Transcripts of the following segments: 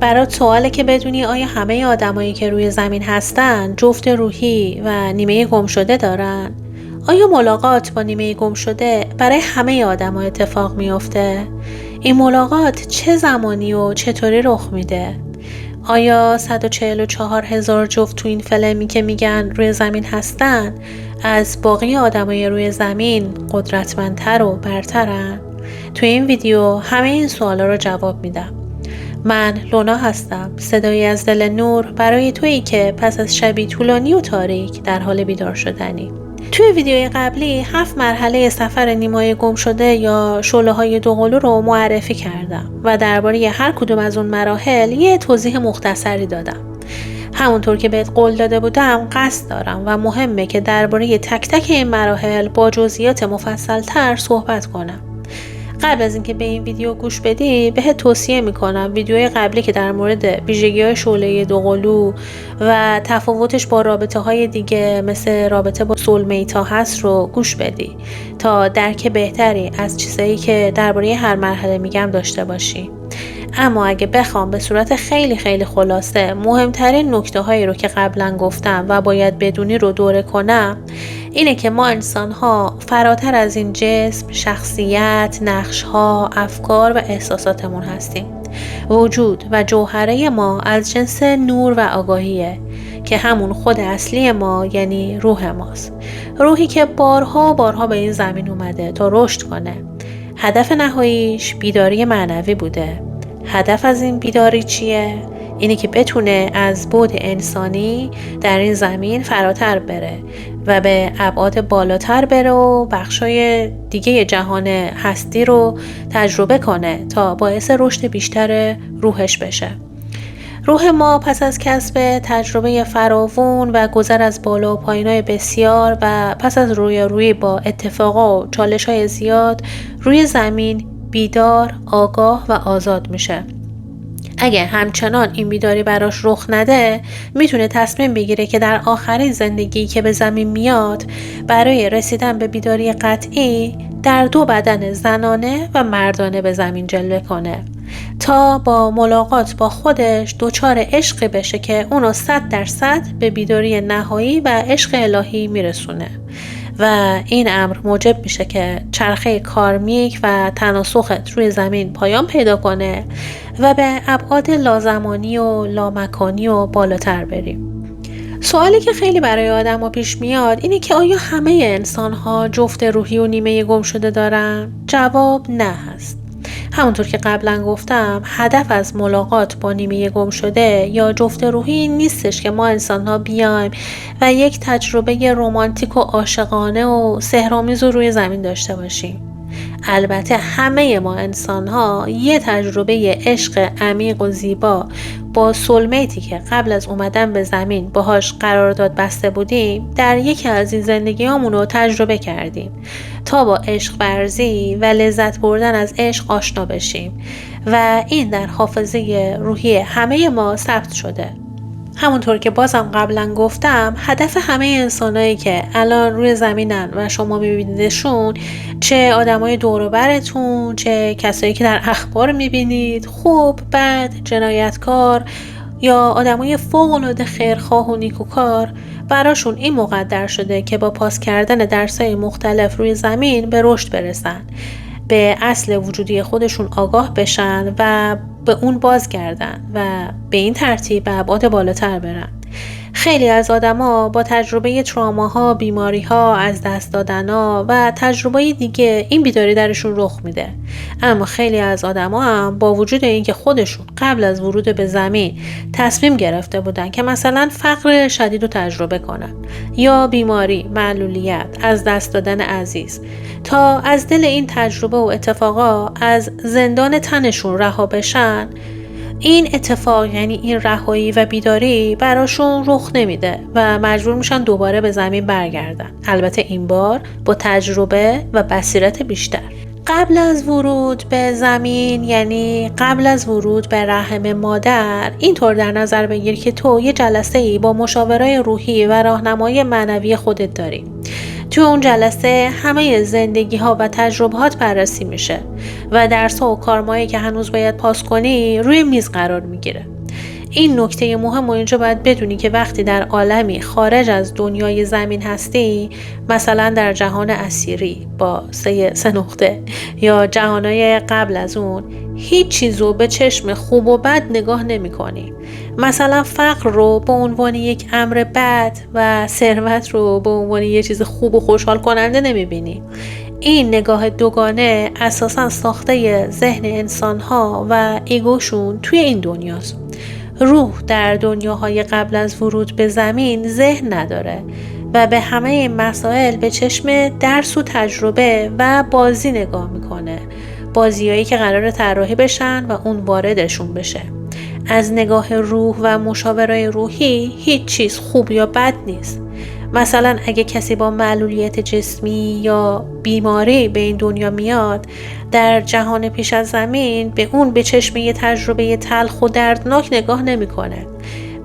برات سواله که بدونی آیا همه آدمایی که روی زمین هستن جفت روحی و نیمه گم شده دارن؟ آیا ملاقات با نیمه گم شده برای همه آدما اتفاق میفته؟ این ملاقات چه زمانی و چطوری رخ میده؟ آیا 144,000 جفت تو این فیلمی که میگن روی زمین هستن از باقی آدمای روی زمین قدرتمندتر و برترن؟ تو این ویدیو همه این سوالا رو جواب میدم. من لونا هستم، صدایی از دل نور برای تویی که پس از شبی طولانی و تاریک در حال بیدار شدنی. توی ویدیوی قبلی 7 مرحله سفر نیمای گم شده یا شعله‌های دوقلو رو معرفی کردم و درباره هر کدوم از اون مراحل یه توضیح مختصری دادم. همونطور که بهت قول داده بودم قصد دارم و مهمه که درباره تک تک این مراحل با جزئیات مفصل‌تر صحبت کنم. قبل از اینکه به این ویدیو گوش بدی بهت توصیه میکنم ویدیوی قبلی که در مورد ویژگی‌های شعله دوقلو و تفاوتش با رابطه‌های دیگه مثل رابطه با سولمیتا هست رو گوش بدی تا درک بهتری از چیزایی که درباره هر مرحله میگم داشته باشی. اما اگه بخوام به صورت خیلی خلاصه مهمترین نکته‌هایی رو که قبلا گفتم و باید بدونی رو دوره کنم اینه که ما انسان‌ها فراتر از این جسم، شخصیت، نقش‌ها، افکار و احساساتمون هستیم. وجود و جوهره ما از جنس نور و آگاهیه که همون خود اصلی ما یعنی روح ماست. روحی که بارها به این زمین اومده تا رشد کنه. هدف نهاییش بیداری معنوی بوده. هدف از این بیداری چیه؟ اینه که بتونه از بعد انسانی در این زمین فراتر بره و به ابعاد بالاتر بره و بخشای دیگه جهان هستی رو تجربه کنه تا باعث رشد بیشتر روحش بشه. روح ما پس از کسب تجربه فراوون و گذر از بالا و پایین‌های بسیار و پس از رویارویی با اتفاقا و چالش‌های زیاد روی زمین بیدار، آگاه و آزاد میشه. اگه همچنان این بیداری براش رخ نده میتونه تصمیم بگیره که در آخرین زندگی که به زمین میاد برای رسیدن به بیداری قطعی در 2 بدن زنانه و مردانه به زمین جلوه کنه تا با ملاقات با خودش دچار عشقی بشه که اونو 100% به بیداری نهایی و عشق الهی میرسونه و این امر موجب میشه که چرخه کارمیک و تناسخت روی زمین پایان پیدا کنه و به ابعاد لازمانی و لامکانی و بالاتر بریم. سوالی که خیلی برای آدم ها پیش میاد اینه که آیا همه انسان ها جفت روحی و نیمه گم شده دارن؟ جواب نه هست. همونطور که قبلا گفتم هدف از ملاقات با نیمه گم شده یا جفت روحی نیستش که ما انسان ها بیایم و یک تجربه رمانتیک و عاشقانه و سحرآمیز رو روی زمین داشته باشیم. البته همه ما انسان ها یه تجربه عشق عمیق و زیبا با سولمیتی که قبل از اومدن به زمین باهاش قرارداد بسته بودیم در یکی از این زندگیامون رو تجربه کردیم تا با عشق ورزی و لذت بردن از عشق آشنا بشیم و این در حافظه روحی همه ما ثبت شده. همونطور که بازم قبلا گفتم هدف همه انسانایی که الان روی زمینن و شما میبینیدشون چه آدمای دور و برتون چه کسایی که در اخبار میبینید خوب، بد، جنایتکار یا آدمای فوق‌العاده خیرخواه و نیکوکار براشون این مقدر شده که با پاس کردن درسای مختلف روی زمین به رشد برسن، به اصل وجودی خودشون آگاه بشن و به اون بازگردن و به این ترتیب به ابعاد بالاتر برن. خیلی از آدما با تجربه تراماها، بیماریها، از دست دادنها و تجربه دیگه این بیداری درشون رخ میده. اما خیلی از آدما هم با وجود اینکه خودشون قبل از ورود به زمین تصمیم گرفته بودن که مثلا فقر شدید رو تجربه کنن یا بیماری، معلولیت، از دست دادن عزیز تا از دل این تجربه و اتفاقا از زندان تنشون رها بشن، این اتفاق یعنی این رهایی و بیداری براشون رخ نمیده و مجبور میشن دوباره به زمین برگردن. البته این بار با تجربه و بصیرت بیشتر. قبل از ورود به زمین یعنی قبل از ورود به رحم مادر اینطور در نظر بگیر که تو یه جلسه‌ای با مشاورای روحی و راهنمای معنوی خودت داری. تو اون جلسه همه زندگی ها و تجربهات بررسی میشه و درس ها و کارمایی که هنوز باید پاس کنی روی میز قرار میگیره. این نکته مهم و اینجا باید بدونی که وقتی در عالمی خارج از دنیای زمین هستی، مثلا در جهان اسیری با سه نقطه یا جهانهای قبل از اون، هیچ چیزو به چشم خوب و بد نگاه نمی کنی. مثلا فقر رو به عنوان یک امر بد و ثروت رو به عنوان یک چیز خوب و خوشحال کننده نمی بینی. این نگاه دوگانه اساساً ساخته ذهن انسان‌ها و ایگوشون توی این دنیاست. روح در دنیاهای قبل از ورود به زمین ذهن نداره و به همه این مسائل به چشم درس و تجربه و بازی نگاه میکنه. بازیایی که قرار طراحی بشن و اون واردشون بشه. از نگاه روح و مشاورای روحی هیچ چیز خوب یا بد نیست. مثلا اگه کسی با معلولیت جسمی یا بیماری به این دنیا میاد، در جهان پیش از زمین به اون به چشم یه تجربه تلخ و دردناک نگاه نمیکنه،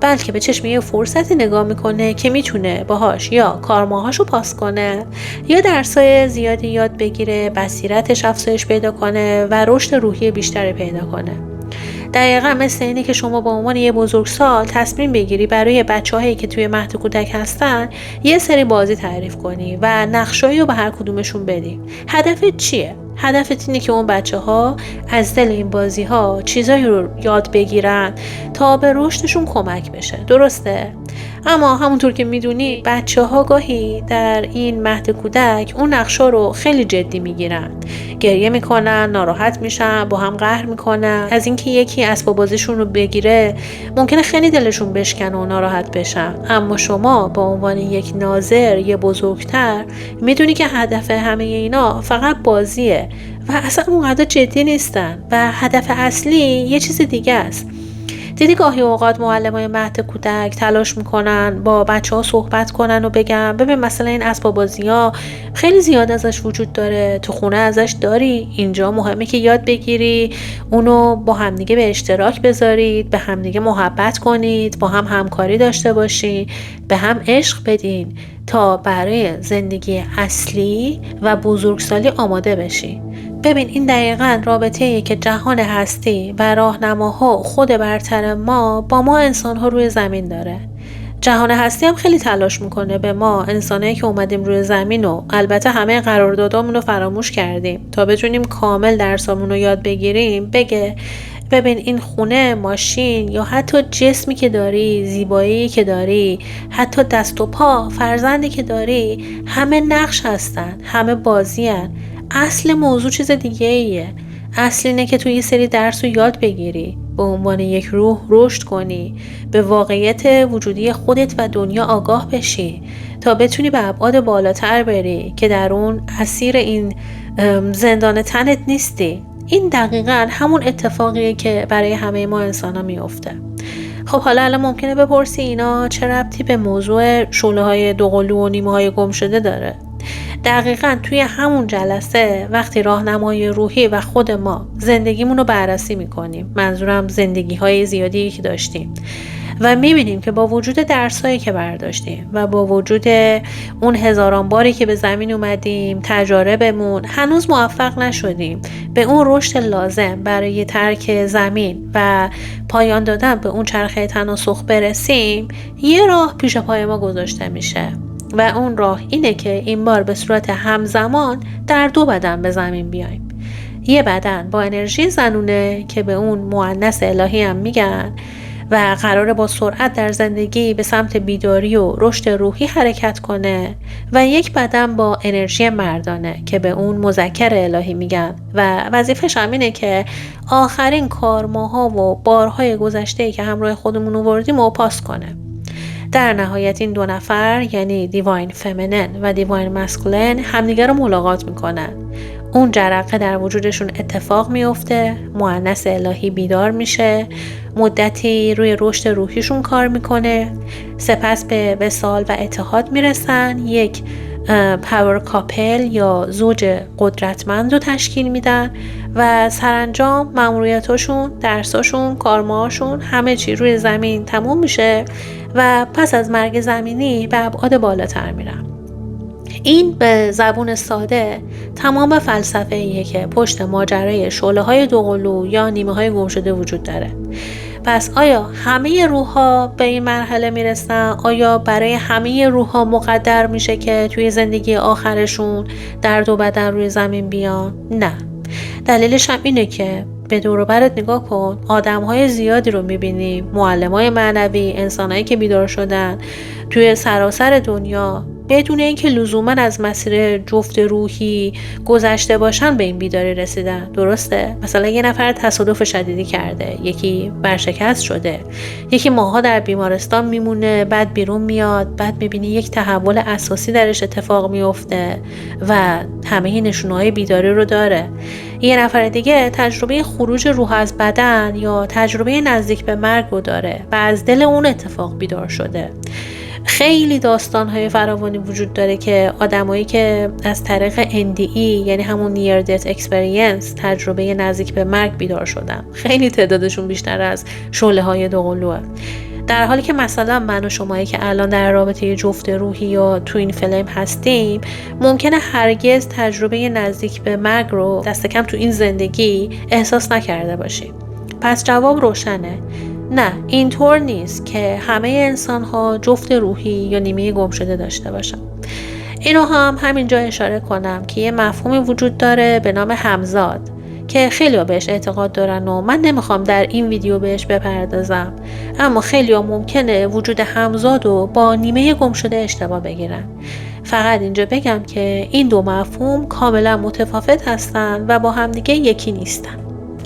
بلکه به چشم یه فرصتی نگاه میکنه که میتونه باهاش یا کارماهاشو پاس کنه یا درسای زیادی یاد بگیره، بصیرتش افزایش پیدا کنه و رشد روحی بیشتری پیدا کنه. دقیقا مثل اینه که شما به عنوان یه بزرگسال تصمیم بگیری برای بچه‌هایی که توی مهد کودک هستن یه سری بازی تعریف کنی و نقشایی رو به هر کدومشون بدی. هدفت چیه؟ هدفت اینه که اون بچه‌ها از دل این بازی‌ها چیزایی رو یاد بگیرن تا به رشدشون کمک بشه. درسته؟ اما همونطور که میدونی بچه‌ها گاهی در این مهد کودک اون نقشا رو خیلی جدی میگیرن. گریه میکنن، ناراحت میشن، با هم قهر میکنن. از اینکه یکی اسباب بازیشون رو بگیره ممکنه خیلی دلشون بشکنه و ناراحت بشن. اما شما به عنوان یک ناظر، یه بزرگتر، میدونی که هدف همه اینا فقط بازیه و اصلا اونقدر جدی نیستن و هدف اصلی یه چیز دیگه است. دیدی گاهی اوقات معلمای مهد کودک تلاش میکنن با بچه‌ها صحبت کنن و بگن ببین مثلا این اسباب بازی‌ها خیلی زیاد ازش وجود داره، تو خونه ازش داری، اینجا مهمه که یاد بگیری، اونو با همدیگه به اشتراک بذارید، به همدیگه محبت کنید، با هم همکاری داشته باشین، به هم عشق بدین تا برای زندگی اصلی و بزرگسالی آماده بشین. ببین این دقیقاً رابطه‌ای که جهان هستی و راهنماها خود برتر ما با ما انسان‌ها روی زمین داره. جهان هستی هم خیلی تلاش میکنه به ما انسانایی که اومدیم روی زمین و البته همه قراردادامون رو فراموش کردیم تا بتونیم کامل درسامون رو یاد بگیریم بگه ببین این خونه، ماشین یا حتی جسمی که داری، زیبایی که داری، حتی دست و پا، فرزندی که داری، همه نقش هستن، همه بازی هن. اصل موضوع چیز دیگه ایه. اصل اینه که توی یه سری درس رو یاد بگیری، به عنوان یک روح رشد کنی، به واقعیت وجودی خودت و دنیا آگاه بشی تا بتونی به ابعاد بالاتر بری که در اون اسیر این زندان تنت نیستی. این دقیقاً همون اتفاقیه که برای همه ما انسانا میفته. خب حالا الان ممکنه بپرسی اینا چه ربطی به موضوع شعله‌های دوقلو و نیمه‌های گم شده داره؟ دقیقاً توی همون جلسه وقتی راهنمای روحی و خود ما زندگیمون رو بررسی میکنیم، منظورم زندگی‌های زیادی که داشتیم، و میبینیم که با وجود درسایی که برداشتیم و با وجود اون هزاران باری که به زمین اومدیم، تجاربمون، هنوز موفق نشدیم به اون رشد لازم برای ترک زمین و پایان دادن به اون چرخه تناسخ برسیم. یه راه پیش پای ما گذاشته میشه و اون راه اینه که این بار به صورت همزمان در 2 بدن به زمین بیایم. یه بدن با انرژی زنونه که به اون مؤنث الهی هم میگن و قراره با سرعت در زندگی به سمت بیداری و رشد روحی حرکت کنه، و یک بدن با انرژی مردانه که به اون مذکر الهی میگن و وظیفش هم اینه که آخرین کارماها و بارهای گذشته‌ای که همراه خودمون آوردیم رو پاس کنه. در نهایت این 2 نفر یعنی دیواین فمینن و دیواین ماسکولین همدیگر رو ملاقات میکنن. اون جرقه در وجودشون اتفاق میفته، مؤنث الهی بیدار میشه، مدتی روی رشد روحیشون کار میکنه، سپس به وصال و اتحاد میرسن، یک پاور کاپل یا زوج قدرتمند رو تشکیل میدن و سرانجام ماموریتاشون، درساشون، کارماهاشون، همه چی روی زمین تموم میشه و پس از مرگ زمینی به ابعاد بالاتر میرن. این به زبون ساده تمام فلسفه ایه که پشت ماجرای شعله‌های دوقلو یا نیمه‌های گمشده وجود داره. پس آیا همه روح‌ها به این مرحله میرسن؟ آیا برای همه روح‌ها مقدر میشه که توی زندگی آخرشون در دو بدن روی زمین بیان؟ نه. دلیلش هم اینه که به دور و برت نگاه کن، آدم‌های زیادی رو می‌بینی، معلم‌های معنوی، انسانایی که بیدار شدن توی سراسر دنیا بدون اینکه لزوما از مسیر جفت روحی گذشته باشن به این بیداری رسیدن. درسته؟ مثلا یه نفر تصادف شدیدی کرده، یکی ورشکست شده، یکی ماها در بیمارستان میمونه، بعد بیرون میاد، بعد میبینی یک تحول اساسی درش اتفاق میفته و همه نشونه‌های بیداری رو داره. یه نفر دیگه تجربه خروج روح از بدن یا تجربه نزدیک به مرگ رو داره و از دل اون اتفاق بیدار شده. خیلی داستان‌های فراوانی وجود داره که آدمایی که از طریق NDE یعنی همون Near Death Experience تجربه نزدیک به مرگ بیدار شدن، خیلی تعدادشون بیشتر از شعله‌های دوقلوه. در حالی که مثلا من و شمایی که الان در رابطه جفت روحی یا توین فلیم هستیم ممکنه هرگز تجربه نزدیک به مرگ رو دست کم تو این زندگی احساس نکرده باشیم. پس جواب روشنه، نه، اینطور نیست که همه انسان ها جفت روحی یا نیمه گم شده داشته باشن. اینو هم همینجا اشاره کنم که یه مفهومی وجود داره به نام همزاد که خیلی ها بهش اعتقاد دارن و من نمیخوام در این ویدیو بهش بپردازم، اما خیلی ها ممکنه وجود همزاد رو با نیمه گم شده اشتباه بگیرن. فقط اینجا بگم که این دو مفهوم کاملا متفاوت هستن و با همدیگه یکی نیستن.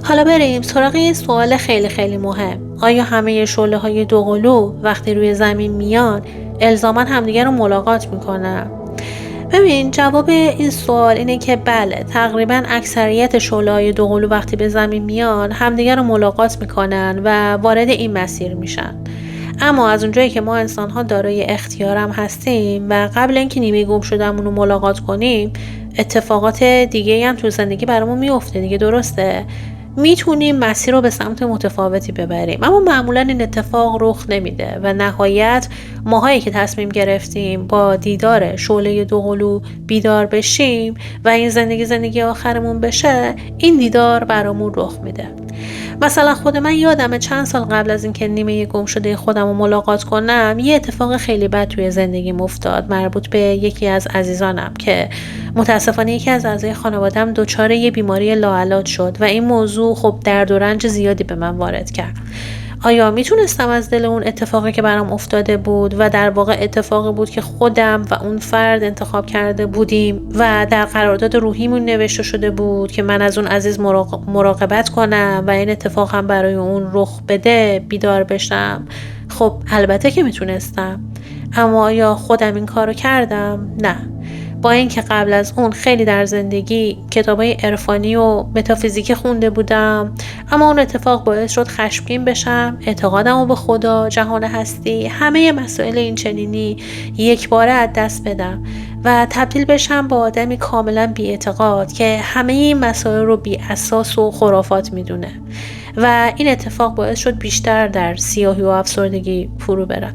حالا بریم سراغ این سوال خیلی خیلی مهم. آیا همه شعله‌های دوقلو وقتی روی زمین میان الزاماً همدیگه رو ملاقات میکنن؟ ببین، جواب این سوال اینه که بله، تقریباً اکثریت شعله‌های دوقلو وقتی به زمین میان همدیگه رو ملاقات میکنن و وارد این مسیر میشن. اما از اونجایی که ما انسان‌ها دارای اختیارم هستیم و قبل اینکه نیمه گم شدهمون رو ملاقات کنیم اتفاقات دیگه‌ای هم تو زندگی برامون میفته دیگه. درسته؟ میتونیم مسیر رو به سمت متفاوتی ببریم، اما معمولا این اتفاق رخ نمیده و نهایت ماهایی که تصمیم گرفتیم با دیدار شعله دوقلو بیدار بشیم و این زندگی آخرمون بشه، این دیدار برامون رخ میده. مثلا خود من یادمه چند سال قبل از اینکه نیمه گم شده خودم رو ملاقات کنم یه اتفاق خیلی بد توی زندگیم افتاد، مربوط به یکی از عزیزانم که متاسفانه یکی از اعضای خانواده‌ام دچار یه بیماری لاعلاج شد و این موضوع خب درد و رنج زیادی به من وارد کرد. آیا میتونستم از دل اون اتفاقی که برام افتاده بود و در واقع اتفاقی بود که خودم و اون فرد انتخاب کرده بودیم و در قرارداد روحیمون نوشته شده بود که من از اون عزیز مراقبت کنم و این اتفاق هم برای اون رخ بده، بیدار بشم؟ خب البته که میتونستم، اما آیا خودم این کارو کردم؟ نه. با اینکه قبل از اون خیلی در زندگی کتابای عرفانی و متافیزیکی خونده بودم، اما اون اتفاق باعث شد خشمگین بشم، اعتقادمو به خدا، جهان هستی، همه مسائل این چنینی یک باره از دست بدم و تبدیل بشم با آدمی کاملا بی اعتقاد که همه این مسائل رو بی اساس و خرافات میدونه و این اتفاق باعث شد بیشتر در سیاهی و افسردگی فرو برم.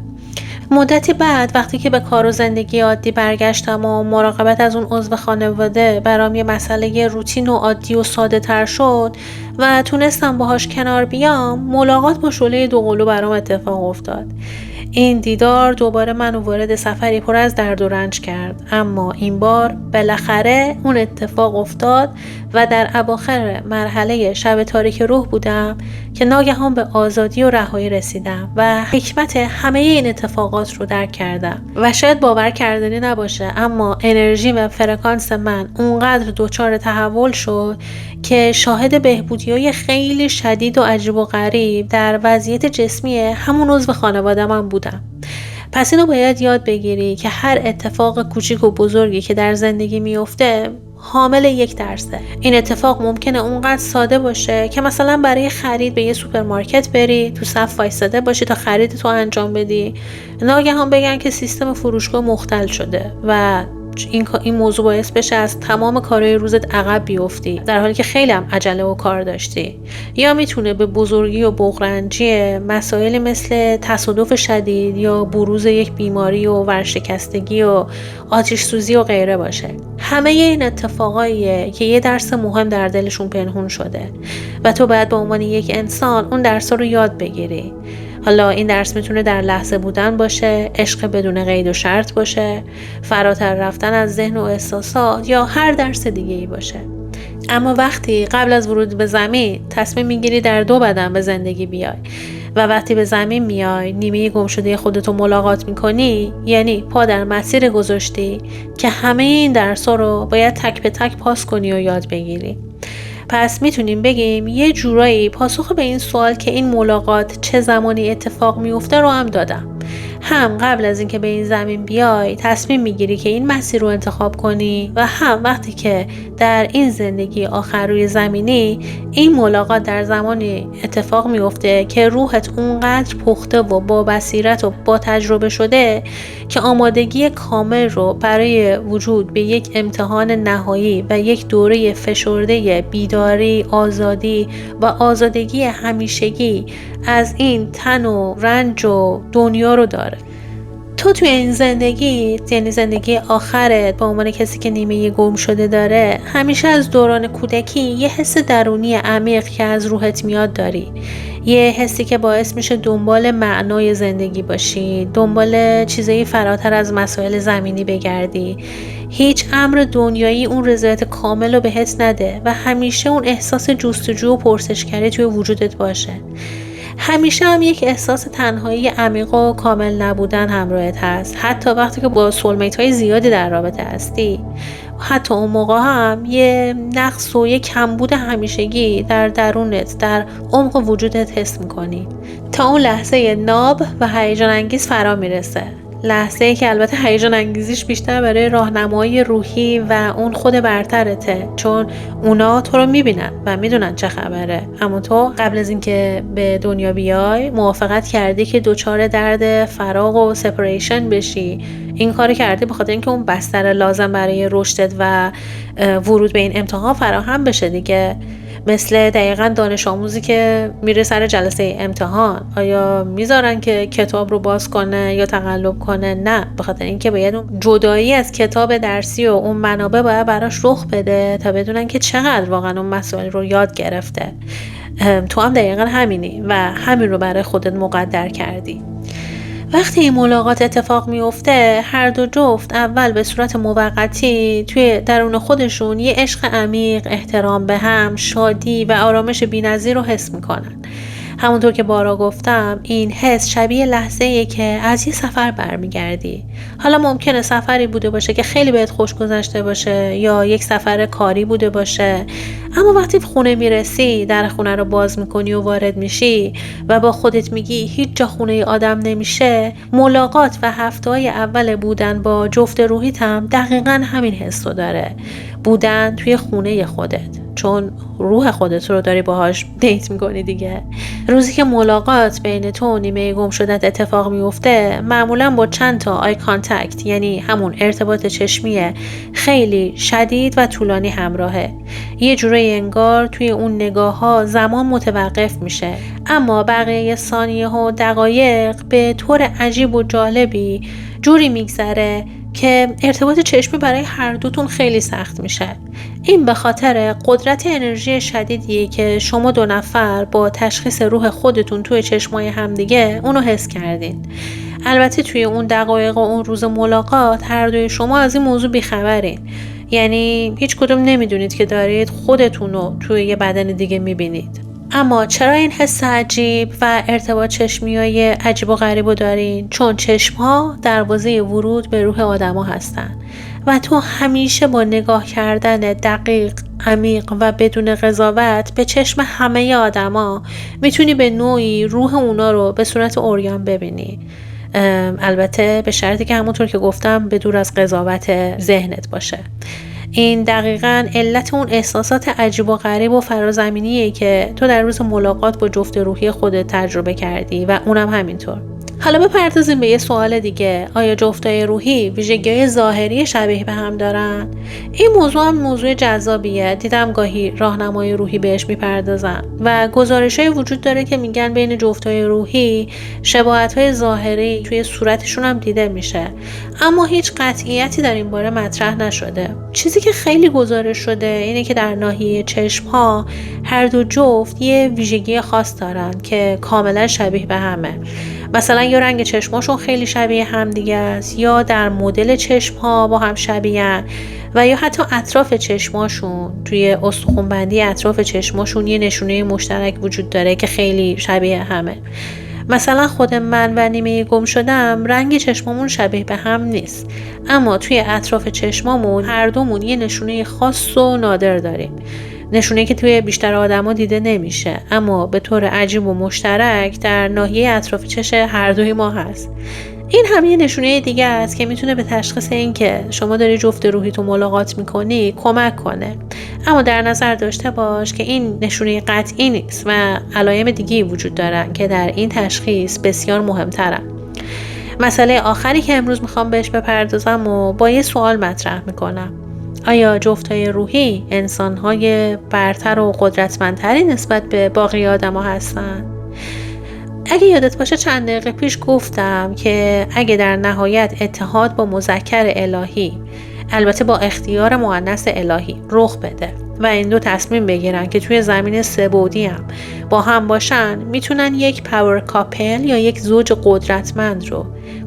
مدتی بعد وقتی که به کار و زندگی عادی برگشتم و مراقبت از اون عضو خانواده برام یه مسئله روتین و عادی و ساده تر شد و تونستم باهاش کنار بیام، ملاقات با شعله دوقلو برام اتفاق افتاد. این دیدار دوباره منو وارد سفری پر از درد و رنج کرد، اما این بار بالاخره اون اتفاق افتاد و در اواخر مرحله شب تاریک روح بودم که ناگهان به آزادی و رهایی رسیدم و حکمت همه این اتفاقات رو درک کردم و شاید باور کردنی نباشه، اما انرژی و فرکانس من اونقدر دچار تحول شد که شاهد بهبودی‌های خیلی شدید و عجیب و غریب در وضعیت جسمی همون عضو خانواده من بودم. پس اینو باید یاد بگیری که هر اتفاق کوچیک و بزرگی که در زندگی میفته حامل یک درسه. این اتفاق ممکنه اونقدر ساده باشه که مثلا برای خرید به یه سوپرمارکت بری، تو صف وایساده باشی تا خرید تو انجام بدی، ناگهان بگن که سیستم فروشگاه مختل شده و این موضوع باعث بشه از تمام کارهای روزت عقب بیفتی در حالی که خیلی هم عجله و کار داشتی. یا میتونه به بزرگی و بغرنجی مسائل مثل تصادف شدید یا بروز یک بیماری و ورشکستگی و آتش سوزی و غیره باشه. همه این اتفاقاییه که یه درس مهم در دلشون پنهون شده و تو باید به عنوان یک انسان اون درس رو یاد بگیری. حالا این درس میتونه در لحظه بودن باشه، عشق بدون قید و شرط باشه، فراتر رفتن از ذهن و احساسات یا هر درس دیگه ای باشه. اما وقتی قبل از ورود به زمین تصمیم میگیری در 2 بدن به زندگی بیای و وقتی به زمین میای نیمه گم شده خودتو ملاقات میکنی، یعنی پا در مسیر گذاشتی که همه این درس‌ها رو باید تک به تک پاس کنی و یاد بگیری. پس میتونیم بگیم یه جورایی پاسخ به این سوال که این ملاقات چه زمانی اتفاق میفته رو هم دادم. هم قبل از اینکه به این زمین بیای تصمیم میگیری که این مسیر رو انتخاب کنی و هم وقتی که در این زندگی آخر روی زمینی این ملاقات در زمانی اتفاق میفته که روحت اونقدر پخته و با بصیرت و با تجربه شده که آمادگی کامل رو برای وجود به یک امتحان نهایی و یک دوره فشرده بیداری، آزادی و آزادگی همیشگی از این تن و رنج و دنیا رو داره. تو توی این زندگی، یعنی زندگی آخرت به عنوان کسی که نیمه گم شده داره، همیشه از دوران کودکی یه حس درونی عمیق که از روحت میاد داری. یه حسی که باعث میشه دنبال معنای زندگی باشی، دنبال چیزایی فراتر از مسائل زمینی بگردی. هیچ امر دنیایی اون رضایت کامل رو بهت نده و همیشه اون احساس جستجو و پرسشگری توی وجودت باشه. همیشه هم یک احساس تنهایی عمیق و کامل نبودن همراهت هست، حتی وقتی که با سولمیت های زیادی در رابطه هستی. حتی اون موقع هم یه نقص و یه کمبود همیشگی در درونت، در عمق وجودت حس میکنی تا اون لحظه ناب و هیجان انگیز فرا میرسه. لحظه‌ای که البته هیجان انگیزیش بیشتر برای راهنمایی روحی و اون خود برترته، چون اونا تو رو میبینن و میدونن چه خبره. اما تو قبل از اینکه به دنیا بیای موافقت کردی که دچار درد فراق و سپریشن بشی. این کار کردی به خاطر اینکه اون بستر لازم برای رشدت و ورود به این امتحان فراهم بشه دیگه. مثل دقیقاً دانش آموزی که میره سر جلسه امتحان، آیا میذارن که کتاب رو باز کنه یا تقلب کنه؟ نه، به خاطر اینکه باید اون جدایی از کتاب درسی و اون منابع باید براش رخ بده تا بدونن که چقدر واقعاً اون مسائل رو یاد گرفته. تو هم دقیقاً همینی و همین رو برای خودت مقدر کردی. وقتی این ملاقات اتفاق میفته، هر دو جفت اول به صورت موقتی توی درون خودشون یه عشق عمیق، احترام به هم، شادی و آرامش بی‌نظیر رو حس میکنن. همونطور که بارا گفتم، این حس شبیه لحظه‌ایه که از یه سفر برمیگردی. حالا ممکنه سفری بوده باشه که خیلی بهت خوش گذشته باشه یا یک سفر کاری بوده باشه، اما وقتی خونه میرسی، در خونه رو باز میکنی و وارد میشی و با خودت میگی هیچ جا خونه آدم نمیشه، ملاقات و هفته‌های اول بودن با جفت روحیت هم دقیقاً همین حس رو داره. بودن توی خونه خودت، چون روح خودت رو داری باهاش دیت میکنی دیگه. روزی که ملاقات بین تو و نیمه گم شدت اتفاق میفته، معمولا با چند تا آی کانتکت، یعنی همون ارتباط چشمی خیلی شدید و طولانی همراهه. یه جوری انگار توی اون نگاه ها زمان متوقف میشه، اما بقیه ثانیه ها و دقایق به طور عجیب و جالبی جوری میگذره که ارتباط چشمی برای هر دوتون خیلی سخت میشه. این به خاطر قدرت انرژی شدیدیه که شما دو نفر با تشخیص روح خودتون توی چشمای همدیگه اونو حس کردین. البته توی اون دقایق و اون روز ملاقات هر دوی شما از این موضوع بیخبرین، یعنی هیچ کدوم نمیدونید که دارید خودتونو توی یه بدن دیگه میبینید. اما چرا این حس عجیب و ارتباط چشمیای عجیب و غریب رو دارین؟ چون چشم‌ها دروازه ورود به روح آدم‌ها هستن و تو همیشه با نگاه کردن دقیق، عمیق و بدون قضاوت به چشم همه آدم‌ها میتونی به نوعی روح اونا رو به صورت عریان ببینی. البته به شرطی که همونطور که گفتم به دور از قضاوت ذهنت باشه. این دقیقاً علت اون احساسات عجیب و غریب و فرازمینیه که تو در روز ملاقات با جفت روحی خودت تجربه کردی و اونم همینطور. حالا بپردازیم به یه سوال دیگه. آیا جفتای روحی ویژگی‌های ظاهری شبیه به هم دارن؟ این موضوع هم موضوع جذابیه. دیدم گاهی راهنمای روحی بهش میپردازن و گزارش‌های وجود داره که میگن بین جفتای روحی شباهت‌های ظاهری توی صورتشون هم دیده میشه، اما هیچ قطعیتی در این باره مطرح نشده. چیزی که خیلی گزارش شده اینه که در ناحیه چشم‌ها هر دو جفت یه ویژگی خاص دارن که کاملا شبیه به همه. مثلا یا رنگ چشماشون خیلی شبیه هم دیگه است، یا در مدل چشم‌ها با هم شبیه‌ان، و یا حتی اطراف چشماشون، توی استخوان‌بندی اطراف چشماشون یه نشونه مشترک وجود داره که خیلی شبیه همه. مثلا خود من و نیمه گم شدم رنگ چشمامون شبیه به هم نیست، اما توی اطراف چشمامون هر دومون یه نشونه خاص و نادر داریم. نشونه که توی بیشتر آدما دیده نمیشه، اما به طور عجیب و مشترک در ناحیه اطراف چش هر دوی ما هست. این هم یه نشونه دیگه است که میتونه به تشخیص این که شما داری جفت روحی تو ملاقات میکنی کمک کنه. اما در نظر داشته باش که این نشونه قطعی نیست و علائم دیگه‌ای وجود دارن که در این تشخیص بسیار مهمترن. مسئله آخری که امروز میخوام بهش بپردازم و با یه سوال مطرح میکنم: آیا جفتای روحی انسان‌های برتر و قدرتمندتری نسبت به باقی آدم‌ها هستن؟ اگه یادت باشه چند دقیقه پیش گفتم که اگه در نهایت اتحاد با مذکر الهی، البته با اختیار مؤنث الهی، رخ بده و این دو تصمیم بگیرن که توی زمین سه‌بعدی هم با هم باشن، میتونن یک پاور کاپل یا یک زوج قدرتمند رو،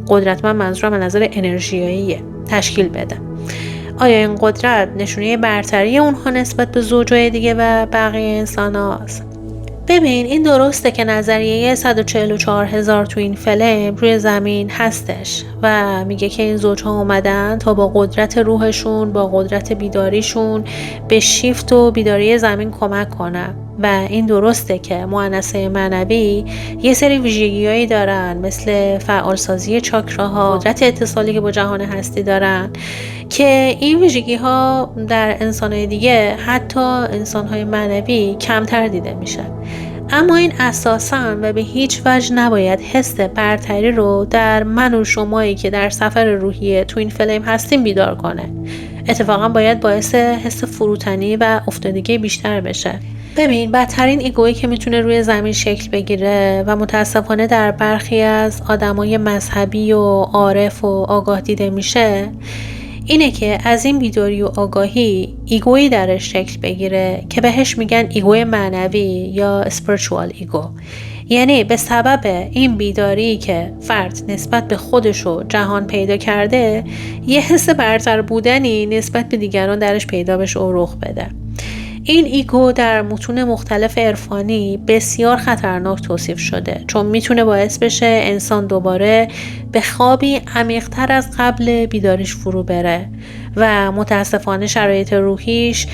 قدرتمند منظورم از نظر انرژیاییه، تشکیل بدن. آیا این قدرت نشونه برتری اونها نسبت به زوجهای دیگه و بقیه انسان هاست؟ ببین، این درسته که نظریه 144,000 تو این فیلم روی زمین هستش و میگه که این زوجها اومدن تا با قدرت روحشون، با قدرت بیداریشون به شیفت و بیداری زمین کمک کنن. و این درسته که مؤنثه معنوی یه سری ویژگی‌هایی دارن، مثل فعالسازی چاکراها، قدرت اتصالی که با جهان هستی دارن، که این ویژگی‌ها در انسان‌های دیگه، حتی انسان‌های معنوی، کمتر دیده میشه. اما این اساساً و به هیچ وجه نباید حس برتری رو در من و شمایی که در سفر روحی تو این فیلم هستیم بیدار کنه. اتفاقاً باید باعث حس فروتنی و افتادگی بیشتر بشه. ببین، بدترین ایگویی که میتونه روی زمین شکل بگیره و متاسفانه در برخی از آدمای مذهبی و عارف و آگاه دیده میشه، اینه که از این بیداری و آگاهی ایگویی درش شکل بگیره که بهش میگن ایگوی معنوی یا spiritual ایگو. یعنی به سبب این بیداری که فرد نسبت به خودش و جهان پیدا کرده، یه حس برتر بودنی نسبت به دیگران درش پیدا بشه و رخ بده. این ایگو در متون مختلف عرفانی بسیار خطرناک توصیف شده، چون میتونه باعث بشه انسان دوباره به خوابی عمیق‌تر از قبل بیداریش فرو بره و متاسفانه شرایط روحیش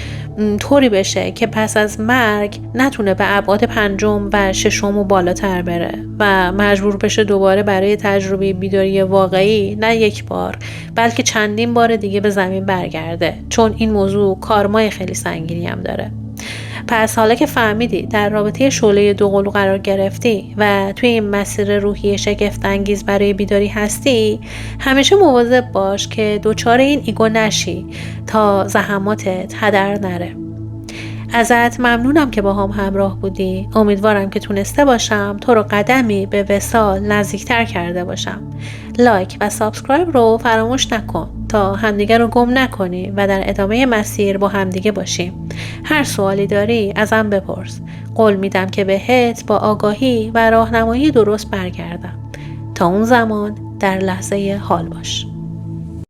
طوری بشه که پس از مرگ نتونه به ابعاد 5 و 6 و بالاتر بره و مجبور بشه دوباره برای تجربه بیداری واقعی نه یک بار بلکه چندین بار دیگه به زمین برگرده، چون این موضوع کارمای خیلی سنگینی هم داره. پس حالا که فهمیدی در رابطه شعله دوقلو قرار گرفتی و توی این مسیر روحی شگفت انگیز برای بیداری هستی، همیشه مواظب باش که دچار این ایگو نشی تا زحماتت هدر نره. ازت ممنونم که با هم همراه بودی. امیدوارم که تونسته باشم تو رو قدمی به وصال نزدیکتر کرده باشم. لایک و سابسکرایب رو فراموش نکن تا همدیگه رو گم نکنی و در ادامه مسیر با همدیگه باشیم. هر سوالی داری ازم بپرس. قول میدم که بهت با آگاهی و راهنمایی درست برگردم. تا اون زمان در لحظه حال باش.